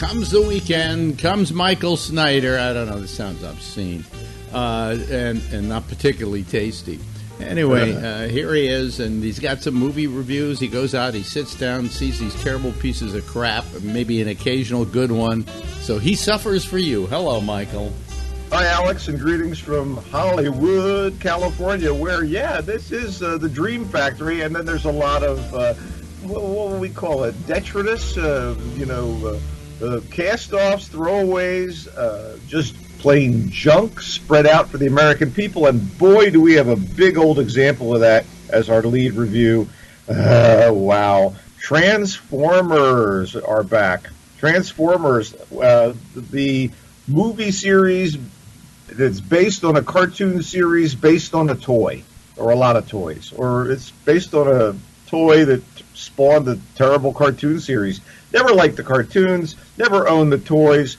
Comes the weekend, comes Michael Snyder. I don't know, this sounds obscene and not particularly tasty. Anyway, here he is, and he's got some movie reviews. He goes out, he sits down, sees these terrible pieces of crap, maybe an occasional good one. So he suffers for you. Hello, Michael. Hi, Alex, and greetings from Hollywood, California, where, this is the Dream Factory, and then there's a lot of, what will we call it, detritus, cast-offs, throwaways, just plain junk spread out for the American people, and boy, do we have a big old example of that as our lead review. Wow. Transformers are back. Transformers, the movie series that's based on a cartoon series based on a toy, or a lot of toys, or it's based on a toy that spawned the terrible cartoon series. Never liked the cartoons, never owned the toys.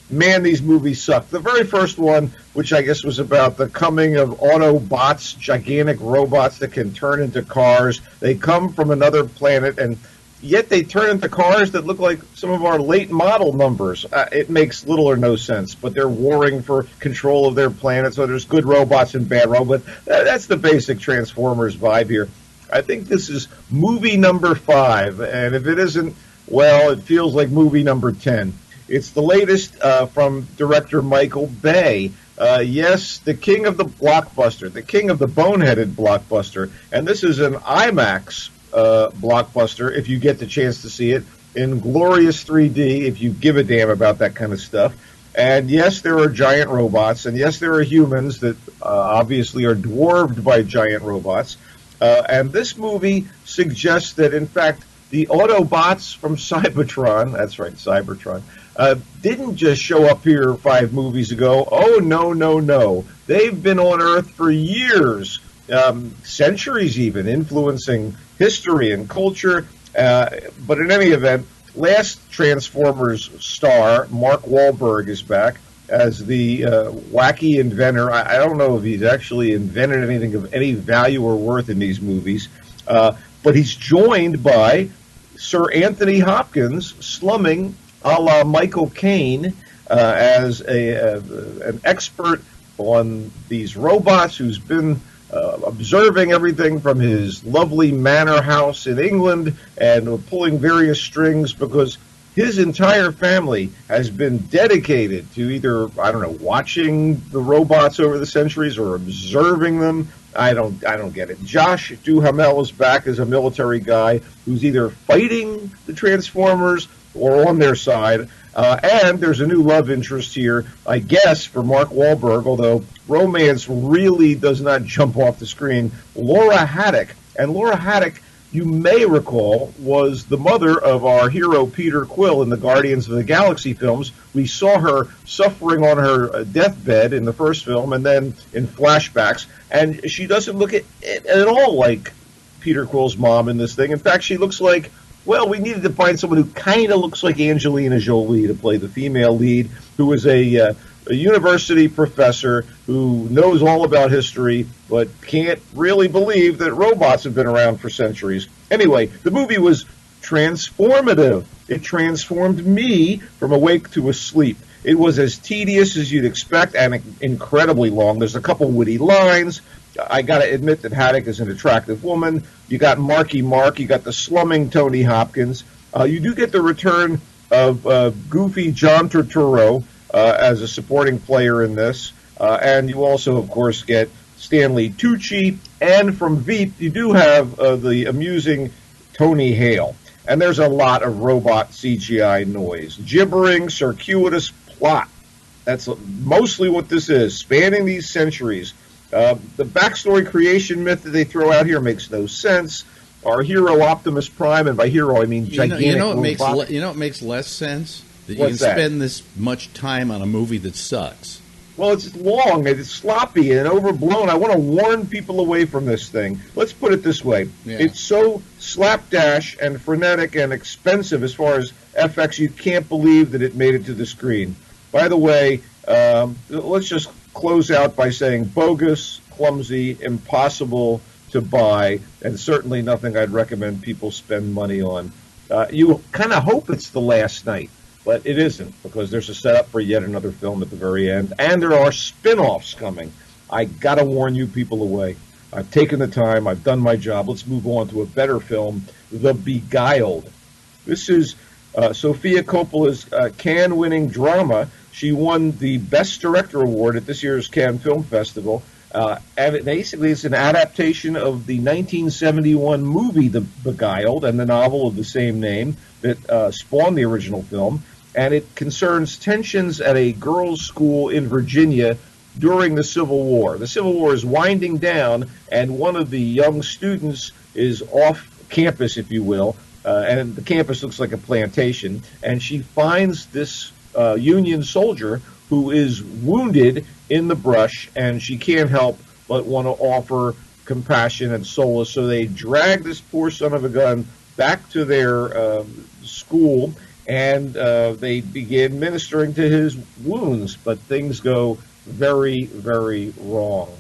Man, these movies suck. The very first one, which I guess was about the coming of Autobots, gigantic robots that can turn into cars. They come from another planet, and yet they turn into cars that look like some of our late model numbers. It makes little or no sense, but they're warring for control of their planet, so there's good robots and bad robots. That's the basic Transformers vibe here. I think this is movie number 5, and if it isn't, well, it feels like movie number 10. It's the latest from director Michael Bay. Yes, the king of the blockbuster, the king of the boneheaded blockbuster. And this is an IMAX blockbuster, if you get the chance to see it, in glorious 3D, if you give a damn about that kind of stuff. And yes, there are giant robots, and yes, there are humans that obviously are dwarfed by giant robots. And this movie suggests that, in fact, the Autobots from Cybertron, that's right, Cybertron, didn't just show up here 5 movies ago. Oh, no. They've been on Earth for years, centuries even, influencing history and culture. But in any event, last Transformers star, Mark Wahlberg, is back as the wacky inventor. I don't know if he's actually invented anything of any value or worth in these movies, but he's joined by Sir Anthony Hopkins, slumming a la Michael Caine, as an expert on these robots who's been observing everything from his lovely manor house in England and pulling various strings because his entire family has been dedicated to either, watching the robots over the centuries or observing them. I don't get it. Josh Duhamel is back as a military guy who's either fighting the Transformers or on their side. And there's a new love interest here, I guess, for Mark Wahlberg, although romance really does not jump off the screen. Laura Haddock. And Laura Haddock, you may recall, was the mother of our hero Peter Quill in the Guardians of the Galaxy films. We saw her suffering on her deathbed in the first film and then in flashbacks. And she doesn't look at all like Peter Quill's mom in this thing. In fact, she looks like, well, we needed to find someone who kind of looks like Angelina Jolie to play the female lead, who is a university professor who knows all about history but can't really believe that robots have been around for centuries. Anyway, the movie was transformative. It transformed me from awake to asleep. It was as tedious as you'd expect and incredibly long. There's a couple witty lines. I got to admit that Haddock is an attractive woman. You got Marky Mark. You got the slumming Tony Hopkins. You do get the return of goofy John Turturro as a supporting player in this. And you also, of course, get Stanley Tucci. And from Veep, you do have the amusing Tony Hale. And there's a lot of robot CGI noise. Gibbering, circuitous plot. That's mostly what this is, spanning these centuries. The backstory creation myth that they throw out here makes no sense. Our hero Optimus Prime, and by hero I mean gigantic. You know what makes less sense? That you can spend this much time on a movie that sucks. Well, it's long, and it's sloppy and overblown. I want to warn people away from this thing. Let's put it this way. Yeah. It's so slapdash and frenetic and expensive as far as FX, you can't believe that it made it to the screen. By the way, let's just close out by saying bogus, clumsy, impossible to buy, and certainly nothing I'd recommend people spend money on. You kind of hope it's the last night. but it isn't, because there's a setup for yet another film at the very end, and there are spin-offs coming. I gotta warn you people away. I've taken the time. I've done my job. Let's move on to a better film, The Beguiled. This is Sofia Coppola's Cannes-winning drama. She won the Best Director Award at this year's Cannes Film Festival. And basically, it's an adaptation of the 1971 movie The Beguiled and the novel of the same name that spawned the original film. And it concerns tensions at a girls' school in Virginia during the Civil War. The Civil War is winding down, and one of the young students is off campus, if you will, and the campus looks like a plantation, and she finds this Union soldier who is wounded in the brush, and she can't help but want to offer compassion and solace. So they drag this poor son of a gun back to their school, and they begin ministering to his wounds, but things go very, very wrong.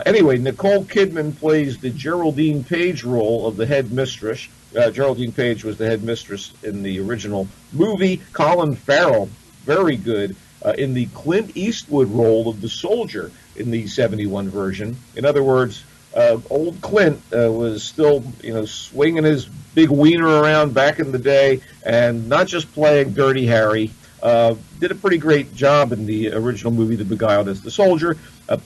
Anyway, Nicole Kidman plays the Geraldine Page role of the head mistress. Geraldine Page was the head mistress in the original movie. Colin Farrell, very good, in the Clint Eastwood role of the soldier in the 71 version. In other words, old Clint was still, swinging his big wiener around back in the day, and not just playing Dirty Harry. Did a pretty great job in the original movie, The Beguiled, as the soldier.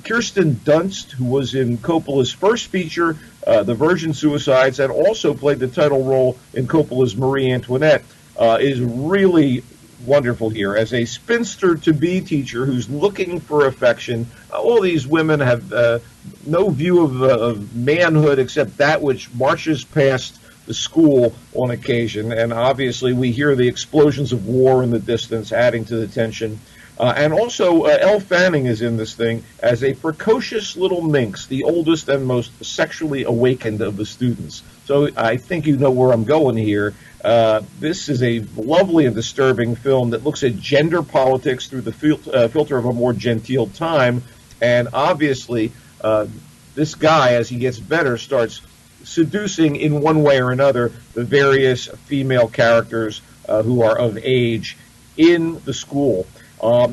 Kirsten Dunst, who was in Coppola's first feature, The Virgin Suicides, and also played the title role in Coppola's Marie Antoinette, is really wonderful here. As a spinster-to-be teacher who's looking for affection, all these women have no view of manhood except that which marches past the school on occasion, and obviously we hear the explosions of war in the distance, adding to the tension. And also, Elle Fanning is in this thing as a precocious little minx, the oldest and most sexually awakened of the students. So I think you know where I'm going here. This is a lovely and disturbing film that looks at gender politics through the filter of a more genteel time, and obviously this guy, as he gets better, starts seducing in one way or another the various female characters who are of age in the school. I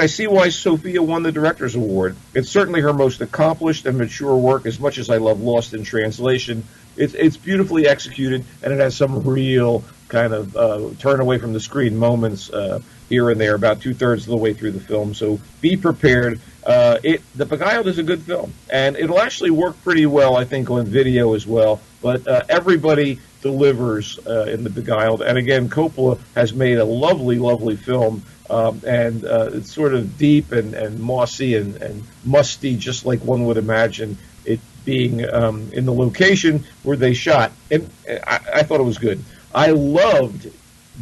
see why Sophia won the Director's Award. It's certainly her most accomplished and mature work, as much as I love Lost in Translation. It's beautifully executed, and it has some real kind of turn away from the screen moments here and there, about two-thirds of the way through the film. So be prepared. The Beguiled is a good film, and it'll actually work pretty well, I think, on video as well. But everybody delivers in The Beguiled. And again, Coppola has made a lovely, lovely film, and it's sort of deep and mossy and musty, just like one would imagine it being in the location where they shot. And I thought it was good. I loved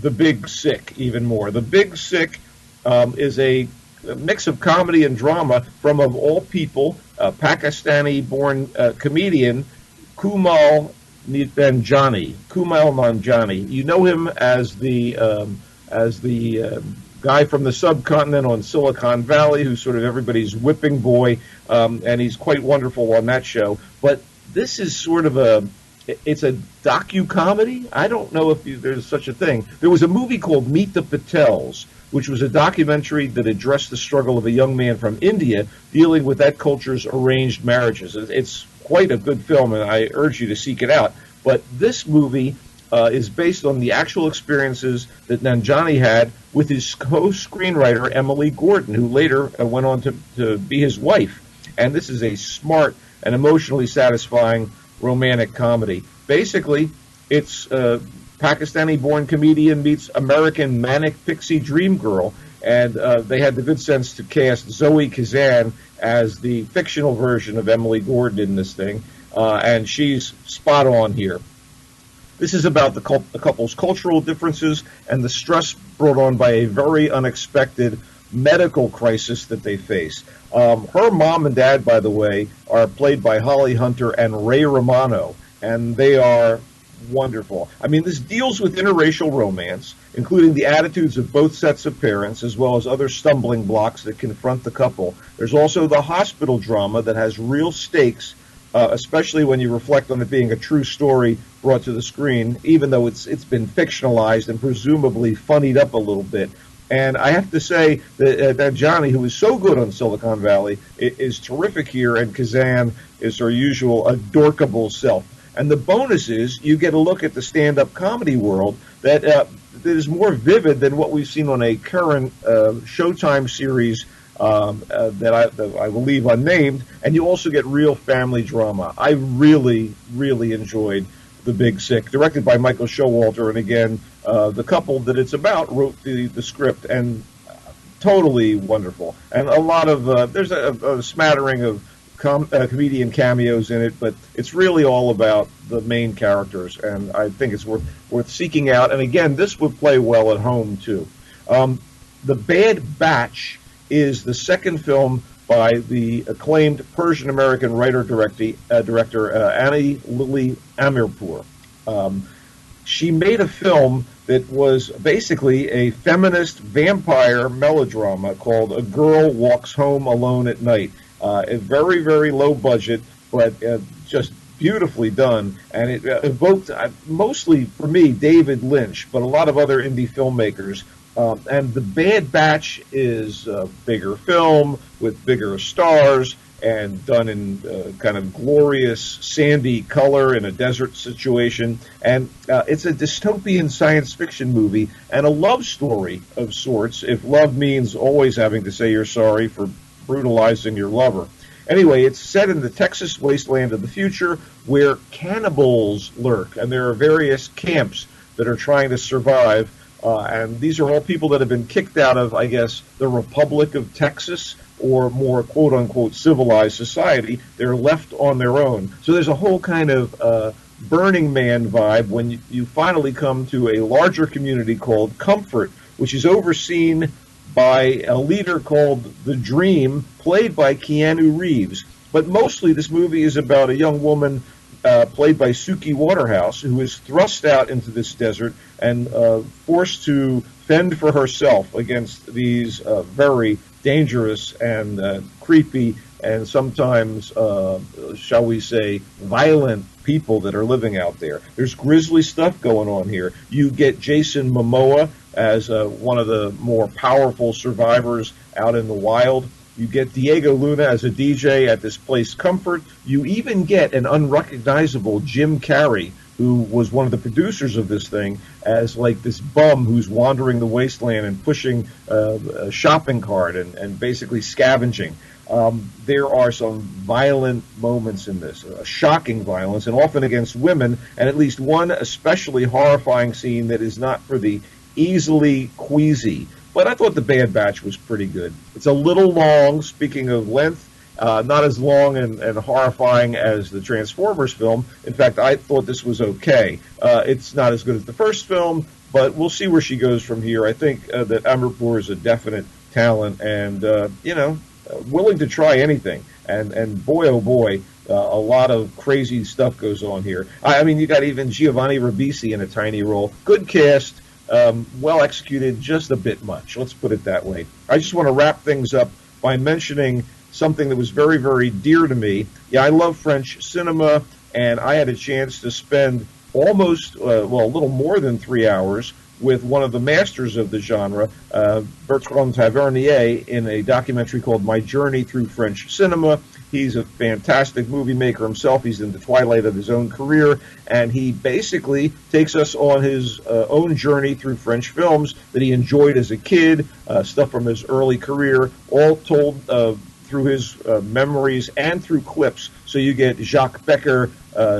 The Big Sick even more. The Big Sick is a mix of comedy and drama from, of all people, Pakistani-born comedian Kumail Nanjiani. You know him as the guy from the subcontinent on Silicon Valley, who's sort of everybody's whipping boy, and he's quite wonderful on that show. But this is sort of it's a docu-comedy. I don't know if there's such a thing. There was a movie called Meet the Patels, which was a documentary that addressed the struggle of a young man from India dealing with that culture's arranged marriages. It's quite a good film, and I urge you to seek it out. But this movie is based on the actual experiences that Nanjiani had with his co-screenwriter, Emily Gordon, who later went on to be his wife. And this is a smart and emotionally satisfying romantic comedy. Basically, it's Pakistani-born comedian meets American manic pixie dream girl, and they had the good sense to cast Zoe Kazan as the fictional version of Emily Gordon in this thing, and she's spot on here. This is about the couple's cultural differences and the stress brought on by a very unexpected medical crisis that they face. Her mom and dad, by the way, are played by Holly Hunter and Ray Romano, and they are wonderful. I mean, this deals with interracial romance, including the attitudes of both sets of parents, as well as other stumbling blocks that confront the couple. There's also the hospital drama that has real stakes especially when you reflect on it being a true story brought to the screen, even though it's been fictionalized and presumably funnied up a little bit. And I have to say that Johnny, who is so good on Silicon Valley, is terrific here, and Kazan is her usual adorkable self. And the bonus is you get a look at the stand-up comedy world that is more vivid than what we've seen on a current Showtime series that I will leave unnamed, and you also get real family drama. I really, really enjoyed The Big Sick, directed by Michael Showalter, and again, the couple that it's about wrote the script, and totally wonderful. And a lot of, there's a smattering of comedian cameos in it, but it's really all about the main characters, and I think it's worth seeking out. And again, this would play well at home, too. The Bad Batch is the second film by the acclaimed Persian-American writer-director Annie Lily Amirpour. She made a film that was basically a feminist vampire melodrama called A Girl Walks Home Alone at Night. A very, very low budget, but just beautifully done. And it evoked, mostly for me, David Lynch, but a lot of other indie filmmakers. And The Bad Batch is a bigger film with bigger stars and done in kind of glorious sandy color in a desert situation. And it's a dystopian science fiction movie and a love story of sorts, if love means always having to say you're sorry for brutalizing your lover. Anyway, it's set in the Texas wasteland of the future where cannibals lurk, and there are various camps that are trying to survive. And these are all people that have been kicked out of, I guess, the Republic of Texas, or more quote-unquote civilized society. They're left on their own. So there's a whole kind of Burning Man vibe when you finally come to a larger community called Comfort, which is overseen by a leader called The Dream, played by Keanu Reeves. But mostly this movie is about a young woman played by Suki Waterhouse, who is thrust out into this desert and forced to fend for herself against these very dangerous and creepy and sometimes, shall we say, violent people that are living out there. There's grisly stuff going on here. You get Jason Momoa as one of the more powerful survivors out in the wild. You get Diego Luna as a DJ at this place Comfort. You even get an unrecognizable Jim Carrey, who was one of the producers of this thing, as like this bum who's wandering the wasteland and pushing a shopping cart and basically scavenging. There are some violent moments in this, shocking violence, and often against women, and at least one especially horrifying scene that is not for the easily queasy. But I thought The Bad Batch was pretty good. It's a little long, speaking of length, not as long and horrifying as the Transformers film. In fact, I thought this was okay. It's not as good as the first film, but we'll see where she goes from here. I think that Amirpour is a definite talent and, willing to try anything. And boy, oh boy, a lot of crazy stuff goes on here. I mean, you got even Giovanni Ribisi in a tiny role. Good cast. Well executed, just a bit much. Let's put it that way. I just want to wrap things up by mentioning something that was very, very dear to me. Yeah, I love French cinema, and I had a chance to spend almost, a little more than 3 hours with one of the masters of the genre, Bertrand Tavernier, in a documentary called My Journey Through French Cinema. He's a fantastic movie maker himself. He's in the twilight of his own career, and he basically takes us on his own journey through French films that he enjoyed as a kid, stuff from his early career, all told through his memories and through clips. So you get Jacques Becker,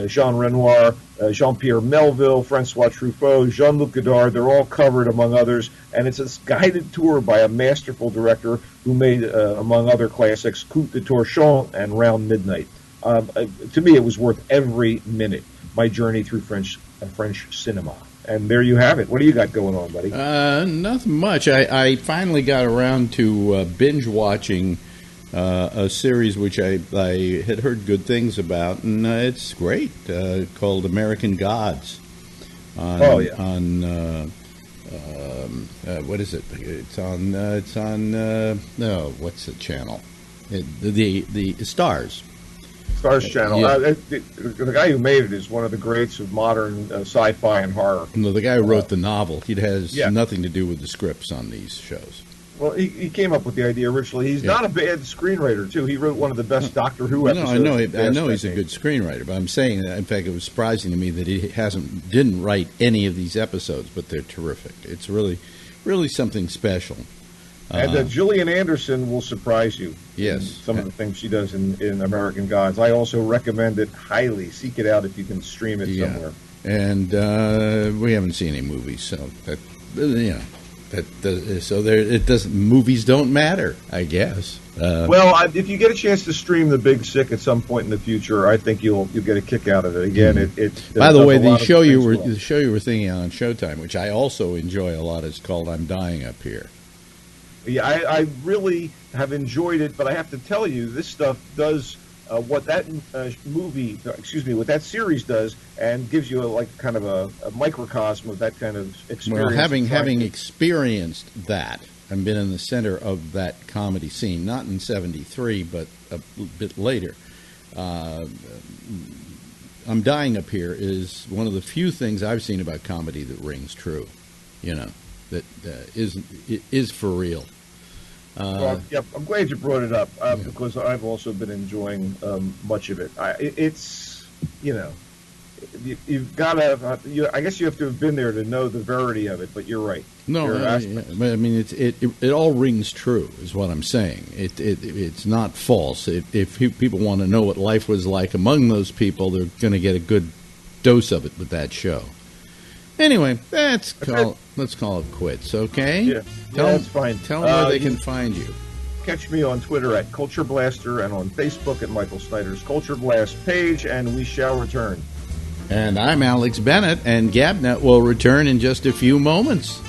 Jean Renoir, Jean-Pierre Melville, Francois Truffaut, Jean-Luc Godard. They're all covered, among others. And it's a guided tour by a masterful director who made, among other classics, Coup de Torchon and Round Midnight. To me, it was worth every minute. My journey through French cinema. And there you have it. What do you got going on, buddy? Nothing much. I finally got around to binge watching a series which I had heard good things about, and it's great, called American Gods. What is it? It's on. What's the channel? The Stars. Stars Channel. Yeah. The guy who made it is one of the greats of modern sci-fi and horror. No, the guy who wrote the novel, he has Yeah. nothing to do with the scripts on these shows. Well, he came up with the idea originally. He's not a bad screenwriter too. He wrote one of the best Doctor Who No, episodes. I know of he's a good screenwriter, but I'm saying that, in fact, it was surprising to me that he didn't write any of these episodes, but they're terrific. It's really something special. And Gillian Anderson will surprise you. Yes. Some of the things she does in American Gods. I also recommend it highly. Seek it out if you can stream it somewhere. And we haven't seen any movies, so that so there it doesn't. Movies don't matter, I guess. Well, if you get a chance to stream The Big Sick at some point in the future, I think you'll get a kick out of it. Again, it By the way, the show you were thinking on Showtime, which I also enjoy a lot, is called "I'm Dying Up Here." Yeah, I really have enjoyed it, but I have to tell you, this stuff does what that what that series does, and gives you kind of a microcosm of that kind of experience. Well, having experienced that and been in the center of that comedy scene, not in '73, but a bit later, "I'm Dying Up Here" is one of the few things I've seen about comedy that rings true. That is for real. I'm glad you brought it up because I've also been enjoying much of it. It's you've got to. I guess you have to have been there to know the verity of it. But you're right. No, I mean it all rings true, is what I'm saying. It's not false. If people want to know what life was like among those people, they're going to get a good dose of it with that show. Anyway, let's call it quits, okay? Yeah, that's fine. Tell them where they can find you. Catch me on Twitter at Culture Blaster and on Facebook at Michael Snyder's Culture Blast page, and we shall return. And I'm Alex Bennett, and GABNet will return in just a few moments,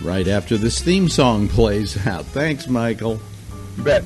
right after this theme song plays out. Thanks, Michael. You bet.